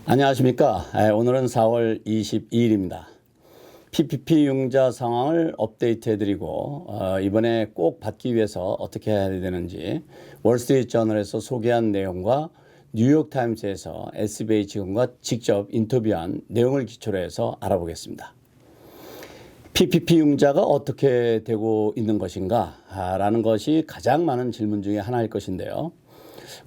안녕하십니까. 오늘은 4월 22일입니다. PPP 융자 상황을 업데이트 해드리고 이번에 꼭 받기 위해서 어떻게 해야 되는지 월스트리트 저널에서 소개한 내용과 뉴욕타임스에서 SBA 직원과 직접 인터뷰한 내용을 기초로 해서 알아보겠습니다. PPP 융자가 어떻게 되고 있는 것인가 라는 것이 가장 많은 질문 중에 하나일 것인데요.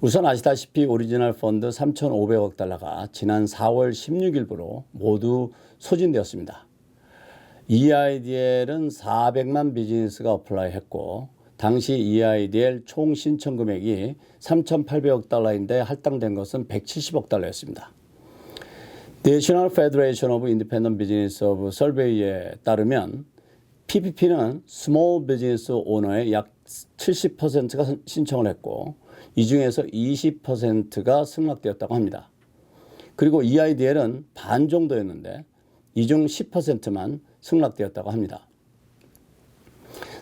우선 아시다시피 오리지널 펀드 3,500억 달러가 지난 4월 16일부로 모두 소진되었습니다. EIDL은 400만 비즈니스가 어플라이 했고 당시 EIDL 총 신청 금액이 3,800억 달러인데 할당된 것은 170억 달러였습니다. National Federation of Independent Business of Survey에 따르면 PPP는 스몰 비즈니스 오너의 약 70%가 신청을 했고 이 중에서 20%가 승낙되었다고 합니다. 그리고 EIDL은 반 정도였는데 이 중 10%만 승낙되었다고 합니다.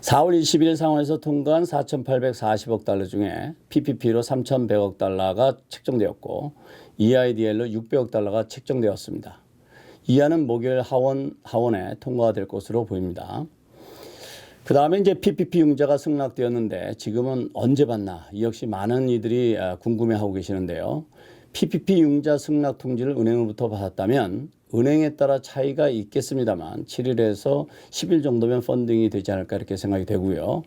4월 20일 상원에서 통과한 4,840억 달러 중에 PPP로 3,100억 달러가 책정되었고 EIDL로 600억 달러가 책정되었습니다. 이안은 목요일 하원에 통과가 될 것으로 보입니다. 그 다음에 이제 PPP 융자가 승낙되었는데 지금은 언제 받나 이 역시 많은 이들이 궁금해하고 계시는데요. PPP 융자 승낙 통지를 은행으로부터 받았다면 은행에 따라 차이가 있겠습니다만 7일에서 10일 정도면 펀딩이 되지 않을까 이렇게 생각이 되고요.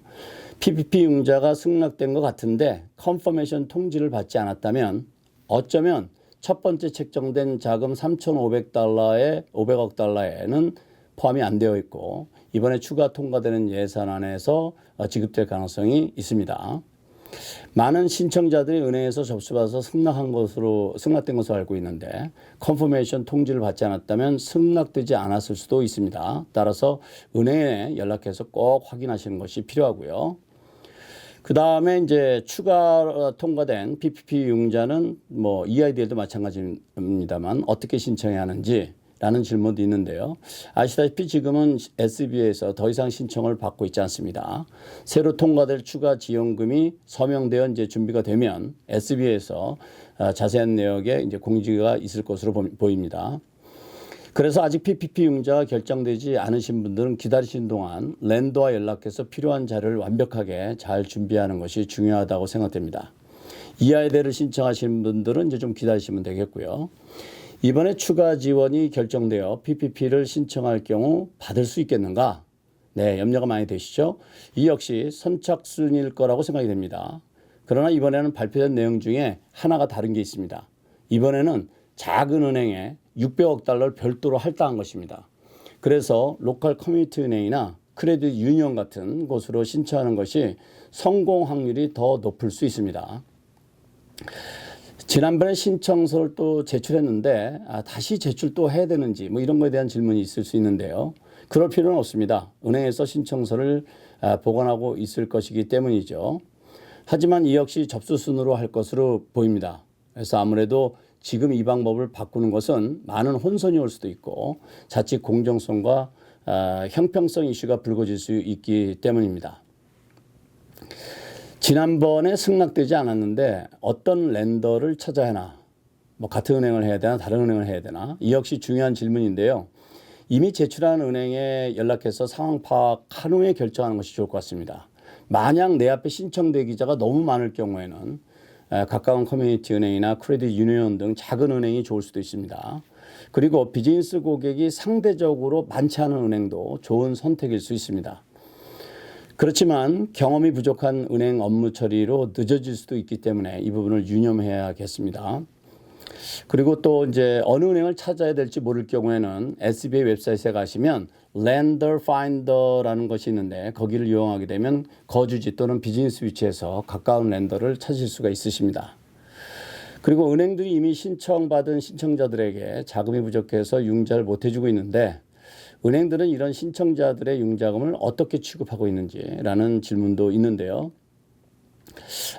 PPP 융자가 승낙된 것 같은데 컨퍼메이션 통지를 받지 않았다면 어쩌면 첫 번째 책정된 자금 3,500억 달러에는 포함이 안 되어 있고 이번에 추가 통과되는 예산안에서 지급될 가능성이 있습니다. 많은 신청자들이 은행에서 접수받아서 승낙된 것으로 알고 있는데 컨퍼메이션 통지를 받지 않았다면 승낙되지 않았을 수도 있습니다. 따라서 은행에 연락해서 꼭 확인하시는 것이 필요하고요. 그 다음에 이제 추가 통과된 PPP 융자는 EIDL도 마찬가지입니다만 어떻게 신청해야 하는지 라는 질문도 있는데요. 아시다시피 지금은 SBA에서 더 이상 신청을 받고 있지 않습니다. 새로 통과될 추가 지원금이 서명되어 이제 준비가 되면 SBA에서 자세한 내역에 이제 공지가 있을 것으로 보입니다. 그래서 아직 PPP 융자가 결정되지 않으신 분들은 기다리시는 동안 랜더와 연락해서 필요한 자료를 완벽하게 잘 준비하는 것이 중요하다고 생각됩니다. EIDL을 신청하시는 분들은 이제 좀 기다리시면 되겠고요. 이번에 추가 지원이 결정되어 PPP를 신청할 경우 받을 수 있겠는가? 네, 염려가 많이 되시죠? 이 역시 선착순일 거라고 생각이 됩니다. 그러나 이번에는 발표된 내용 중에 하나가 다른 게 있습니다. 이번에는 작은 은행에 600억 달러를 별도로 할당한 것입니다. 그래서 로컬 커뮤니티 은행이나 크레딧 유니언 같은 곳으로 신청하는 것이 성공 확률이 더 높을 수 있습니다. 지난번에 신청서를 또 제출했는데 다시 제출 또 해야 되는지 이런 거에 대한 질문이 있을 수 있는데요. 그럴 필요는 없습니다. 은행에서 신청서를 보관하고 있을 것이기 때문이죠. 하지만 이 역시 접수순으로 할 것으로 보입니다. 그래서 아무래도 지금 이 방법을 바꾸는 것은 많은 혼선이 올 수도 있고 자칫 공정성과 형평성 이슈가 불거질 수 있기 때문입니다. 지난번에 승낙되지 않았는데 어떤 랜더를 찾아야 하나, 같은 은행을 해야 되나 다른 은행을 해야 되나 이 역시 중요한 질문인데요. 이미 제출한 은행에 연락해서 상황 파악한 후에 결정하는 것이 좋을 것 같습니다. 만약 내 앞에 신청 대기자가 너무 많을 경우에는 가까운 커뮤니티 은행이나 크레딧 유니언 등 작은 은행이 좋을 수도 있습니다. 그리고 비즈니스 고객이 상대적으로 많지 않은 은행도 좋은 선택일 수 있습니다. 그렇지만 경험이 부족한 은행 업무 처리로 늦어질 수도 있기 때문에 이 부분을 유념해야겠습니다. 그리고 또 이제 어느 은행을 찾아야 될지 모를 경우에는 SBA 웹사이트에 가시면 Lender Finder라는 것이 있는데 거기를 이용하게 되면 거주지 또는 비즈니스 위치에서 가까운 랜더를 찾으실 수가 있으십니다. 그리고 은행들이 이미 신청받은 신청자들에게 자금이 부족해서 융자를 못 해주고 있는데 은행들은 이런 신청자들의 융자금을 어떻게 취급하고 있는지라는 질문도 있는데요.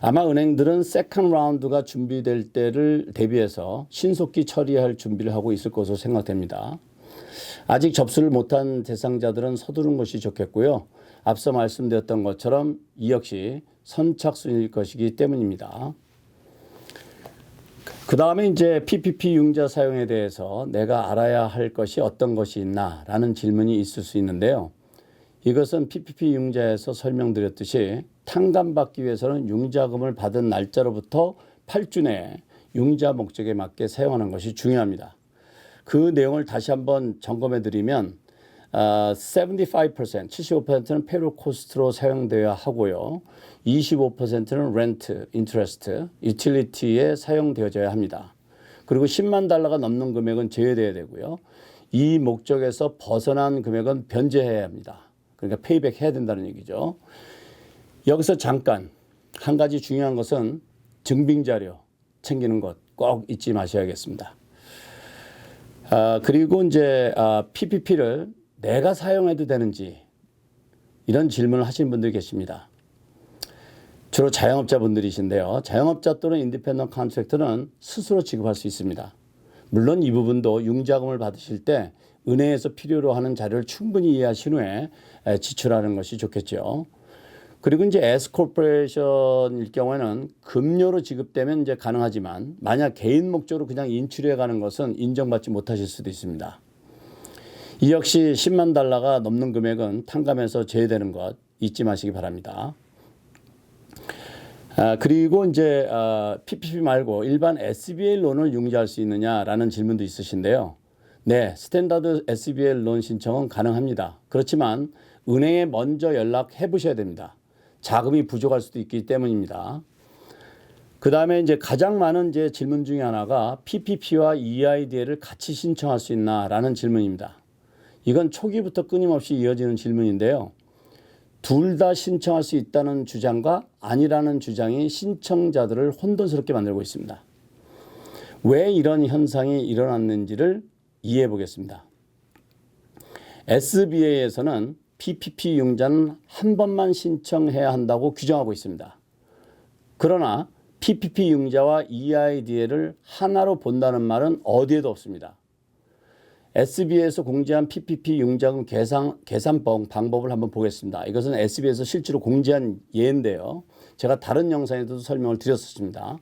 아마 은행들은 세컨드 라운드가 준비될 때를 대비해서 신속히 처리할 준비를 하고 있을 것으로 생각됩니다. 아직 접수를 못한 대상자들은 서두른 것이 좋겠고요. 앞서 말씀드렸던 것처럼 이 역시 선착순일 것이기 때문입니다. 그 다음에 이제 PPP 융자 사용에 대해서 내가 알아야 할 것이 어떤 것이 있나라는 질문이 있을 수 있는데요. 이것은 PPP 융자에서 설명드렸듯이 탕감받기 위해서는 융자금을 받은 날짜로부터 8주 내에 융자 목적에 맞게 사용하는 것이 중요합니다. 그 내용을 다시 한번 점검해 드리면 75%, 75%는 페이롤 코스트로 사용되어야 하고요. 25%는 렌트, 인트레스트, 유틸리티에 사용되어져야 합니다. 그리고 10만 달러가 넘는 금액은 제외되어야 되고요. 이 목적에서 벗어난 금액은 변제해야 합니다. 그러니까 페이백 해야 된다는 얘기죠. 여기서 잠깐 한 가지 중요한 것은 증빙자료 챙기는 것 꼭 잊지 마셔야겠습니다. 그리고 이제 PPP를 내가 사용해도 되는지 이런 질문을 하시는 분들이 계십니다. 주로 자영업자분들이신데요. 자영업자 또는 인디펜던트 컨트랙터는 스스로 지급할 수 있습니다. 물론 이 부분도 융자금을 받으실 때 은행에서 필요로 하는 자료를 충분히 이해하신 후에 지출하는 것이 좋겠죠. 그리고 이제 S코퍼레이션일 경우에는 급료로 지급되면 이제 가능하지만 만약 개인 목적으로 그냥 인출해 가는 것은 인정받지 못하실 수도 있습니다. 이 역시 10만 달러가 넘는 금액은 탕감에서 제외되는 것 잊지 마시기 바랍니다. 그리고 이제 PPP 말고 일반 SBA 론을 융자할 수 있느냐라는 질문도 있으신데요. 네, 스탠다드 SBA 론 신청은 가능합니다. 그렇지만 은행에 먼저 연락해 보셔야 됩니다. 자금이 부족할 수도 있기 때문입니다. 그 다음에 이제 가장 많은 이제 질문 중에 하나가 PPP와 EIDL을 같이 신청할 수 있나라는 질문입니다. 이건 초기부터 끊임없이 이어지는 질문인데요. 둘 다 신청할 수 있다는 주장과 아니라는 주장이 신청자들을 혼돈스럽게 만들고 있습니다. 왜 이런 현상이 일어났는지를 이해해 보겠습니다. SBA에서는 PPP 융자는 한 번만 신청해야 한다고 규정하고 있습니다. 그러나 PPP 융자와 EIDL을 하나로 본다는 말은 어디에도 없습니다. SBA에서 공지한 PPP 융자금 계산 방법을 한번 보겠습니다. 이것은 SBA에서 실제로 공지한 예인데요. 제가 다른 영상에도 설명을 드렸었습니다.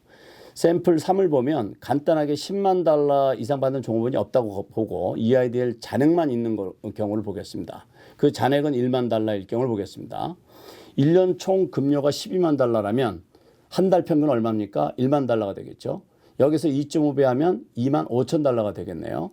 샘플 3을 보면 간단하게 10만 달러 이상 받는 종업원이 없다고 보고 EIDL 잔액만 있는 경우를 보겠습니다. 그 잔액은 1만 달러일 경우를 보겠습니다. 1년 총 급료가 12만 달러라면 한 달 평균 얼마입니까? 1만 달러가 되겠죠. 여기서 2.5배 하면 2만 5천 달러가 되겠네요.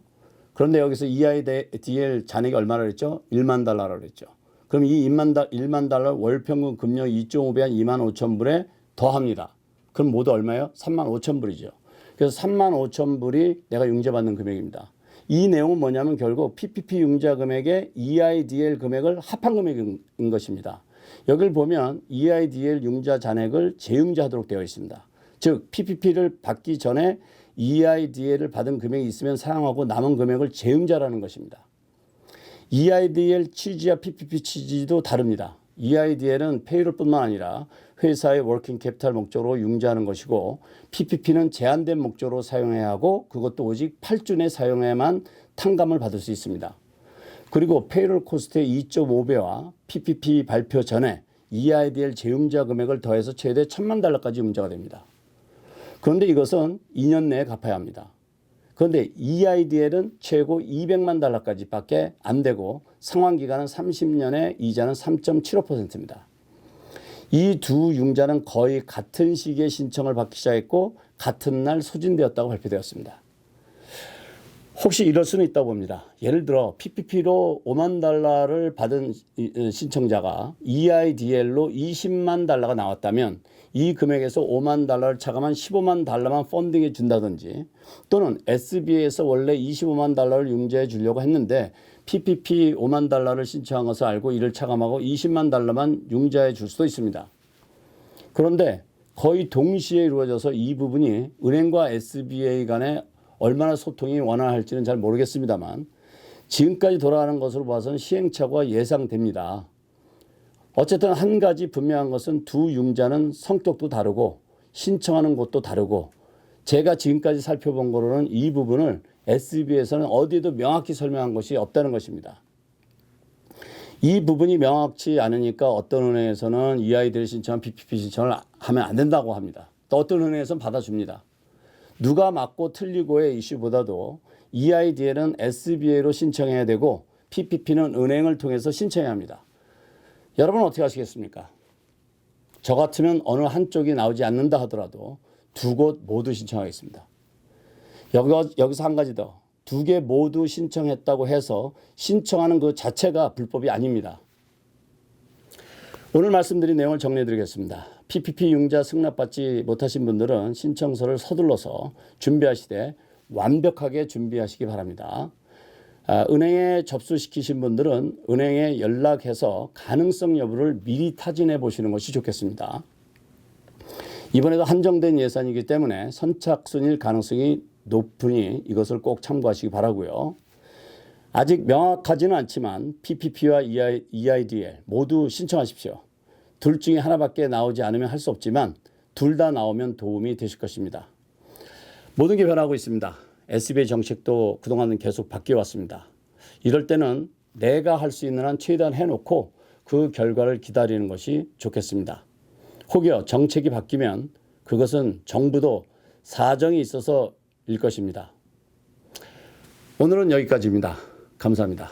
그런데 여기서 EIDL 잔액이 얼마나 그랬죠? 1만 달러라고 그랬죠. 그럼 이 1만 달러 월 평균 급료 2.5배 한 2만 5천 불에 더합니다. 그럼 모두 얼마예요? 3만 5천 불이죠. 그래서 3만 5천 불이 내가 융자받는 금액입니다. 이 내용은 뭐냐면 결국 PPP 융자 금액에 EIDL 금액을 합한 금액인 것입니다. 여기를 보면 EIDL 융자 잔액을 재융자하도록 되어 있습니다. 즉 PPP를 받기 전에 EIDL을 받은 금액이 있으면 사용하고 남은 금액을 재융자라는 것입니다. EIDL 취지와 PPP 취지도 다릅니다. EIDL은 페이롤뿐만 아니라 회사의 워킹 캐피탈 목적으로 융자하는 것이고 PPP는 제한된 목적으로 사용해야 하고 그것도 오직 8주 내 사용해야만 탕감을 받을 수 있습니다. 그리고 페이롤 코스트의 2.5배와 PPP 발표 전에 EIDL 재융자 금액을 더해서 최대 1,000만 달러까지 융자가 됩니다. 그런데 이것은 2년 내에 갚아야 합니다. 그런데 EIDL은 최고 200만 달러까지 밖에 안 되고 상환기간은 30년에 이자는 3.75%입니다. 이 두 융자는 거의 같은 시기에 신청을 받기 시작했고 같은 날 소진되었다고 발표되었습니다. 혹시 이럴 수는 있다고 봅니다. 예를 들어 PPP로 5만 달러를 받은 신청자가 EIDL로 20만 달러가 나왔다면 이 금액에서 5만 달러를 차감한 15만 달러만 펀딩해 준다든지 또는 SBA에서 원래 25만 달러를 융자해 주려고 했는데 PPP 5만 달러를 신청한 것을 알고 이를 차감하고 20만 달러만 융자해 줄 수도 있습니다. 그런데 거의 동시에 이루어져서 이 부분이 은행과 SBA 간에 얼마나 소통이 원활할지는 잘 모르겠습니다만 지금까지 돌아가는 것으로 봐서는 시행착오가 예상됩니다. 어쨌든 한 가지 분명한 것은 두 융자는 성격도 다르고 신청하는 곳도 다르고 제가 지금까지 살펴본 거로는 이 부분을 SB에서는 어디에도 명확히 설명한 것이 없다는 것입니다. 이 부분이 명확치 않으니까 어떤 은행에서는 EIDL 신청한 PPP 신청을 하면 안 된다고 합니다. 또 어떤 은행에서는 받아줍니다. 누가 맞고 틀리고의 이슈보다도 EIDL은 SBA로 신청해야 되고 PPP는 은행을 통해서 신청해야 합니다. 여러분은 어떻게 하시겠습니까? 저 같으면 어느 한쪽이 나오지 않는다 하더라도 두 곳 모두 신청하겠습니다. 여기서 한 가지 더. 두 개 모두 신청했다고 해서 신청하는 그 자체가 불법이 아닙니다. 오늘 말씀드린 내용을 정리해 드리겠습니다. PPP 융자 승낙받지 못하신 분들은 신청서를 서둘러서 준비하시되 완벽하게 준비하시기 바랍니다. 은행에 접수시키신 분들은 은행에 연락해서 가능성 여부를 미리 타진해 보시는 것이 좋겠습니다. 이번에도 한정된 예산이기 때문에 선착순일 가능성이 높으니 이것을 꼭 참고하시기 바라고요. 아직 명확하지는 않지만 PPP와 EIDL 모두 신청하십시오. 둘 중에 하나밖에 나오지 않으면 할 수 없지만 둘 다 나오면 도움이 되실 것입니다. 모든 게 변하고 있습니다. SBA 정책도 그동안은 계속 바뀌어 왔습니다. 이럴 때는 내가 할 수 있는 한 최대한 해놓고 그 결과를 기다리는 것이 좋겠습니다. 혹여 정책이 바뀌면 그것은 정부도 사정이 있어서 일 것입니다. 오늘은 여기까지입니다. 감사합니다.